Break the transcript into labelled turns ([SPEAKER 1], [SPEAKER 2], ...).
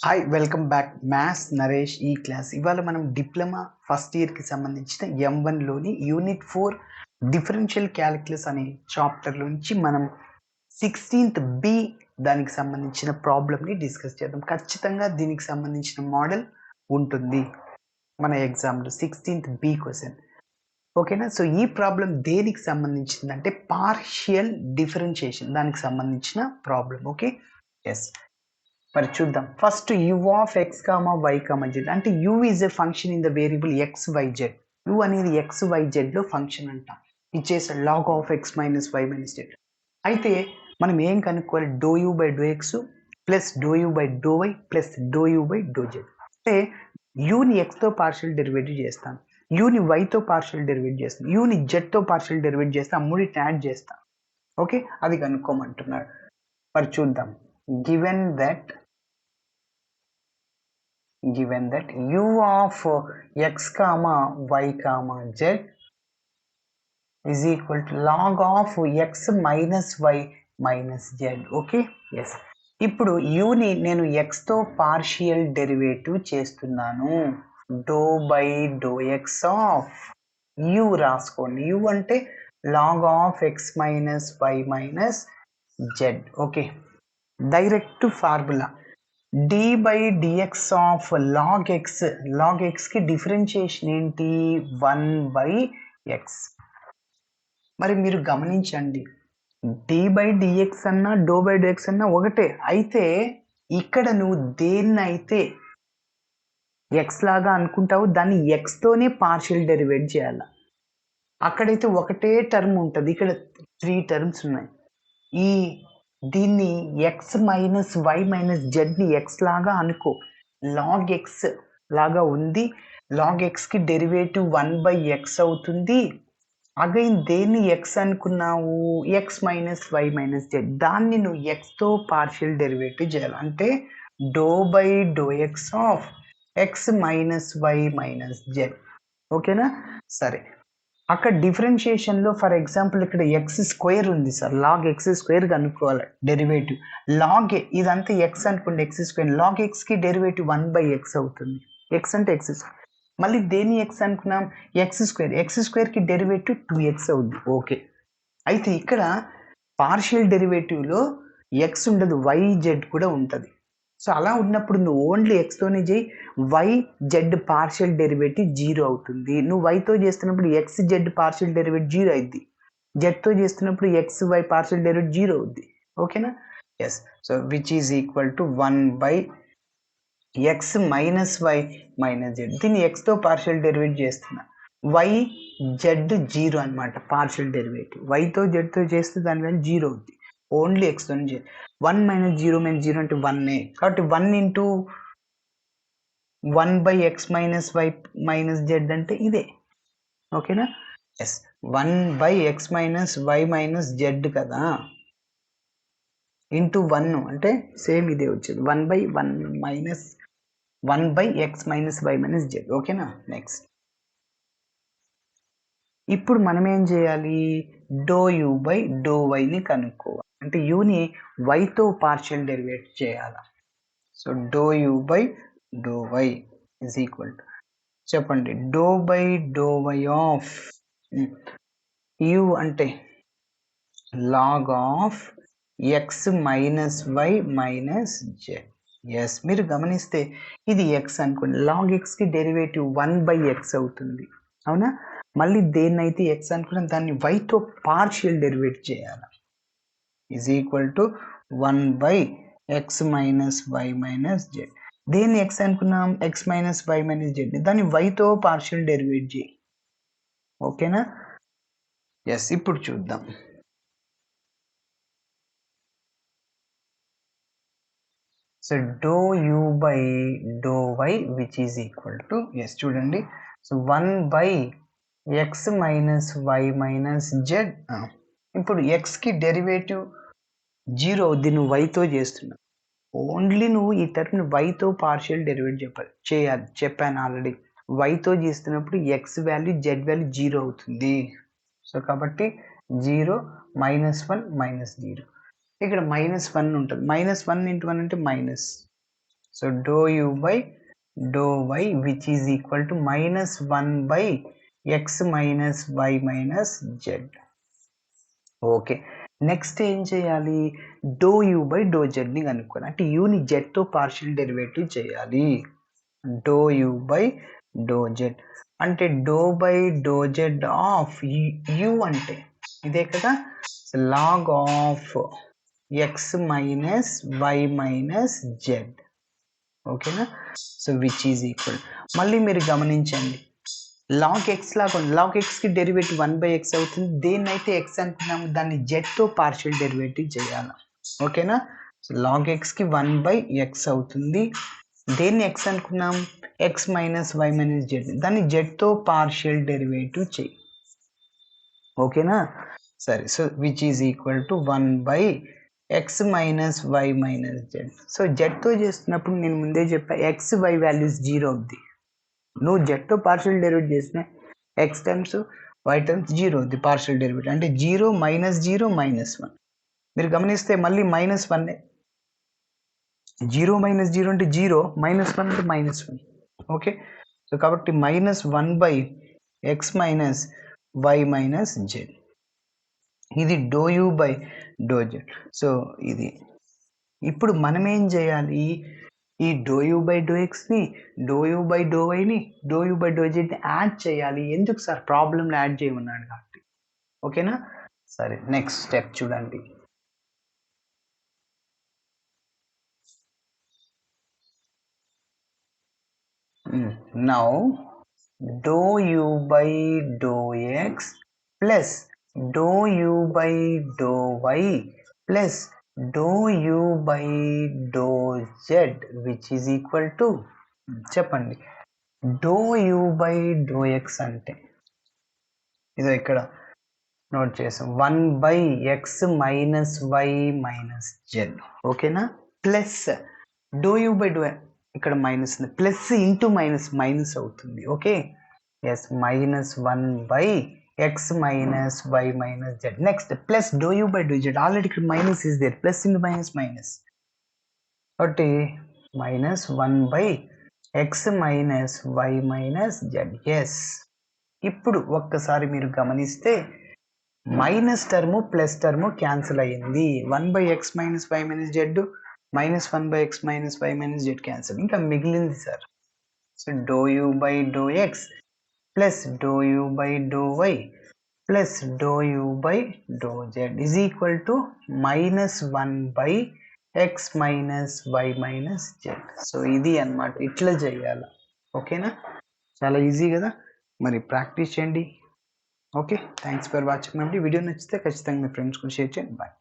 [SPEAKER 1] Hi welcome back maths Naresh ఈ class ఇవాళ మనం డిప్లొమా ఫస్ట్ ఇయర్కి సంబంధించిన M1లోని యూనిట్ 4 డిఫరెన్షియల్ క్యాలిక్యులస్ అనే చాప్టర్లోంచి మనం 16th బి దానికి సంబంధించిన ప్రాబ్లమ్ని డిస్కస్ చేద్దాం. ఖచ్చితంగా దీనికి సంబంధించిన మోడల్ ఉంటుంది మన ఎగ్జామ్లో 16th బి క్వశ్చన్. ఓకేనా? సో ఈ ప్రాబ్లం దేనికి సంబంధించిందంటే పార్షియల్ డిఫరెన్షియేషన్ దానికి సంబంధించిన ప్రాబ్లం. Okay, yes. మరి చూద్దాం. First u of x comma y comma z అంటే u is a function in the variable X Y Z. u అనేది ఎక్స్ వై జెడ్లో ఫంక్షన్ అంట. ఇచ్చేసే log of x minus Y minus Z. అయితే మనం ఏం కనుక్కోవాలి? Dou U by do X plus do U by do Y plus do U by do Z. అంటే యూని ఎక్స్తో పార్షియల్ డెరివేటివ్ చేస్తాను, యూని వైతో పార్షియల్ డెరివేట్ చేస్తాను, యూని జెడ్తో పార్షియల్ డెరివేట్ చేస్తాను, మూడింటిని యాడ్ చేస్తాను. ఓకే, అది కనుక్కోమంటున్నాడు. మరి చూద్దాం. Given that u of x comma y comma z is equal to log of x minus y minus z. Okay, yes. ఇప్పుడు యూని నేను ఎక్స్తో పార్షియల్ డెరివేటివ్ చేస్తున్నాను. Dou by do X of U రాసుకోండి. యూ అంటే log of X minus Y minus Z. Okay, direct formula D by DX of log X. Log ఎక్స్కి differentiation ఏంటి? 1/x. మరి మీరు గమనించండి, డి బై డిఎక్స్ అన్నా dou by DX అన్నా ఒకటే. అయితే ఇక్కడ నువ్వు దేన్నైతే ఎక్స్ లాగా అనుకుంటావు దాన్ని ఎక్స్తోనే పార్షియల్ డెరివేట్ చేయాలి. అక్కడైతే ఒకటే టర్మ్ ఉంటుంది, ఇక్కడ 3 టర్మ్స్ ఉన్నాయి. దీన్ని ఎక్స్ మైనస్ వై మైనస్ జెడ్ని ఎక్స్ లాగా అనుకో. లాగ్ ఎక్స్ లాగా ఉంది. లాగ్ ఎక్స్కి డెరివేటివ్ 1/x అవుతుంది. అగైన్ దేన్ని ఎక్స్ అనుకున్నావు? X minus Y minus Z. దాన్ని నువ్వు ఎక్స్తో పార్షియల్ డెరివేటివ్ చేయాలి. అంటే dou by do X of X minus Y minus Z. ఓకేనా? సరే, అక్కడ డిఫరెన్షియేషన్లో ఫర్ ఎగ్జాంపుల్ ఇక్కడ ఎక్స్ స్క్వేర్ ఉంది సార్, లాగ్ ఎక్స్ స్క్వేర్ కనుక్కోవాలి డెరివేటివ్. లాగ్ ఇదంతా ఎక్స్ అనుకోండి, ఎక్స్ స్క్వేర్. లాగ్ ఎక్స్కి డెరివేటివ్ 1/x అవుతుంది. ఎక్స్ అంటే ఎక్స్ స్క్వేర్. మళ్ళీ దేని ఎక్స్ అనుకున్నాం? X square. ఎక్స్ స్క్వేర్కి డెరివేటివ్ 2x అవుద్ది. ఓకే, అయితే ఇక్కడ పార్షియల్ డెరివేటివ్లో ఎక్స్ ఉండదు, వై జెడ్ కూడా ఉంటుంది. సో అలా ఉన్నప్పుడు నువ్వు ఓన్లీ ఎక్స్తోనే చేయి. వై జెడ్ పార్షియల్ డెరివేటివ్ 0 అవుతుంది. నువ్వు వైతో చేస్తున్నప్పుడు ఎక్స్ జెడ్ పార్షియల్ డెరివేటివ్ 0 అయింది. జెడ్తో చేస్తున్నప్పుడు ఎక్స్ వై పార్షియల్ డెరివేటివ్ 0 అవుద్ది. ఓకేనా? Yes. So which is equal to 1/x minus Y minus Z. దీన్ని ఎక్స్తో పార్షియల్ డెరివేటివ్ చేస్తున్నా. వై జెడ్ 0 అనమాట పార్షియల్ డెరివేటివ్. వైతో జెడ్తో చేస్తే దాని వల్ల 0 అవుద్ది. ఓన్లీ ఎక్స్తో 1 మైనస్ 0 మైనస్ 0 అంటే 1 కాబట్టి 1 into 1/x minus Y minus Z అంటే ఇదే. ఓకేనా? Yes, 1/x minus Y minus Z కదా, ఇంటూ 1 అంటే సేమ్ ఇదే వచ్చేది. 1/1 minus 1/x minus Y minus Z. ఓకేనా? నెక్స్ట్ ఇప్పుడు మనం ఏం చేయాలి? డో యూ బై డో వైని కనుక్కోవాలి. అంటే యూని వైతో పార్షియల్ డెరివేట్ చేయాలి. So do U by do Y is equal to, చెప్పండి, dou by do Y of U అంటే log of X minus Y minus Z. Yes, మీరు గమనిస్తే ఇది ఎక్స్ అనుకోండి, లాగ్ ఎక్స్కి డెరివేటివ్ 1/x అవుతుంది. అవునా? మళ్ళీ దేన్నైతే ఎక్స్ అనుకున్నాం దాన్ని వైతో పార్షియల్ డెరివేట్ చేయాలి. Is equal to 1/x minus Y minus Z. దేన్ని ఎక్స్ అనుకున్నాం? X minus Y minus Z. దాన్ని వైతో పార్షియల్ డెరివేట్ చేయి. ఓకేనా? ఎస్, ఇప్పుడు చూద్దాం. So do U by do Y which is equal to, yes చూడండి, so 1/x minus Y minus Z. ఇప్పుడు ఎక్స్కి డెరివేటివ్ 0 అవుద్ది, నువ్వు వైతో చేస్తున్నావు. ఓన్లీ నువ్వు ఈ టర్మ్ని వైతో పార్షియల్ డెరివేట్ చేయాలి. చెప్పాను ఆల్రెడీ, వైతో చేస్తున్నప్పుడు ఎక్స్ వాల్యూ జెడ్ వాల్యూ 0 అవుతుంది. సో కాబట్టి 0 -1 -0. ఇక్కడ -1 ఉంటుంది. -1 × 1 అంటే minus. So do U by do Y which is equal to -1 by X minus Y minus Z. Okay, next ఏం చేయాలి? డో యూ బై డో జెడ్ని కనుక్కోవాలి. అంటే యూని జెడ్తో పార్షియల్ డెరివేటివ్ చేయాలి. Dou U by do Z అంటే dou by do Z of U అంటే ఇదే కదా, log of X minus Y minus Z. ఓకేనా? సో విచ్ ఈజ్ ఈక్వల్, మళ్ళీ మీరు గమనించండి, లాగ్ ఎక్స్ లాగా లాగ్ ఎక్స్కి డెరివేటివ్ 1/x అవుతుంది. దేన్నైతే ఎక్స్ అనుకున్నాము దాన్ని జెడ్తో పార్షియల్ డెరివేటివ్ చేయాలి. ఓకేనా? సో లాగ్ ఎక్స్కి 1/x అవుతుంది. దేన్ని ఎక్స్ అనుకున్నాం? X minus Y minus Z, దాన్ని జెడ్తో పార్షియల్ డెరివేటివ్ చేయి. ఓకేనా? సరే, so which is equal to 1/x minus Y minus Z. So జెడ్తో చేస్తున్నప్పుడు నేను ముందే చెప్పా, ఎక్స్ వై వాల్యూస్ 0 అవుద్ది. నువ్వు జెడ్తో పార్షియల్ డెరివేటివ్ చేసిన ఎక్స్ టైమ్స్ వై టైమ్స్ 0 అవుద్ది పార్షియల్ డెరివేటివ్. అంటే 0 -0 -1. మీరు గమనిస్తే మళ్ళీ -1, 0 - 0 అంటే 0, -1 అంటే -1. ఓకే, సో కాబట్టి -1/x minus Y minus Z. ఇది dou U by do Z. So ఇది ఇప్పుడు మనం ఏం చేయాలి? ఈ డో యూ బై డో ఎక్స్ని, డో యూ బై డో వైని, డో యూ బై డో జెడ్ని యాడ్ చేయాలి. ఎందుకు సార్? ప్రాబ్లంలో యాడ్ చేయమన్నాడు కాబట్టి. ఓకేనా? సరే, నెక్స్ట్ స్టెప్ చూడండి. Now dou u by dou x plus dou u by dou y plus dou u by dou z which is equal to, చెప్పండి, dou u by dou x అంటే ఇదో ఇక్కడ నోట్ చేసాం, 1/x minus Y minus Z. ఓకేనా? Plus do U by dou, ఇక్కడ minus ఉంది, plus into minus minus అవుతుంది. Okay, yes, -1/x minus Y minus Z. Next plus do U by do Z, already ఇక్కడ minus is there, plus into minus minus, కాబట్టి -1/x minus Y minus Z. Yes, ఇప్పుడు ఒక్కసారి మీరు గమనిస్తే minus term plus term cancel అయ్యింది. 1/x minus Y minus Z -1/x minus Y minus Z cancel. ఇంకా మిగిలింది sir, so do U by do X plus do U by do Y plus do U by do Z is equal to -1/x minus Y minus Z. So ఇది అన్నమాట, ఇట్లా చేయాలి. ఓకేనా? చాలా easy కదా, మరి ప్రాక్టీస్ చేయండి. Okay, thanks for watching. Video నచ్చితే ఖచ్చితంగా మీ ఫ్రెండ్స్కి షేర్ చేయండి. బాయ్.